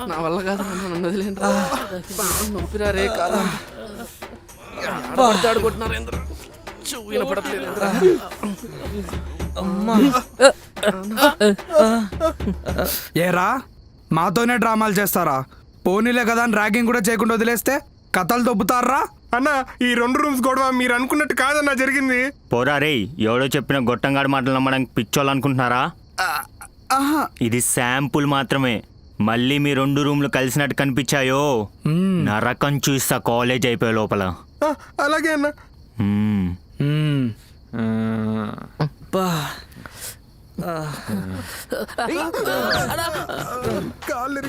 నా వల్ల కాదు, నన్ను వదిలేండి. నొప్పిరా రే కాదు. ఆడుకుంటున్నారు ఏంద్ర, చెవు వినపడట్లేదు. ఏరా మాతోనే డ్రామాలు చేస్తారా? పోనీలే కదా అని ర్యాగింగ్ కూడా చేయకుండా వదిలేస్తే కథలు దొబ్బుతారా? అన్న ఈ 2 రూమ్స్ గొడవ మీరు అనుకున్నట్టు కాదన్నా జరిగింది. పోరా రే, ఎవడో చెప్పిన గొట్టంగాడి మాటలు నమ్మడానికి పిచ్చోళ్ళు అనుకుంటున్నారా? ఇది శాంపుల్ మాత్రమే. మళ్ళీ మీ 2 రూమ్లు కలిసినట్టు కనిపించాయో నరకం చూస్తా కాలేజ్ అయిపోయే లోపల. అలాగే అన్న. కాళ్ళు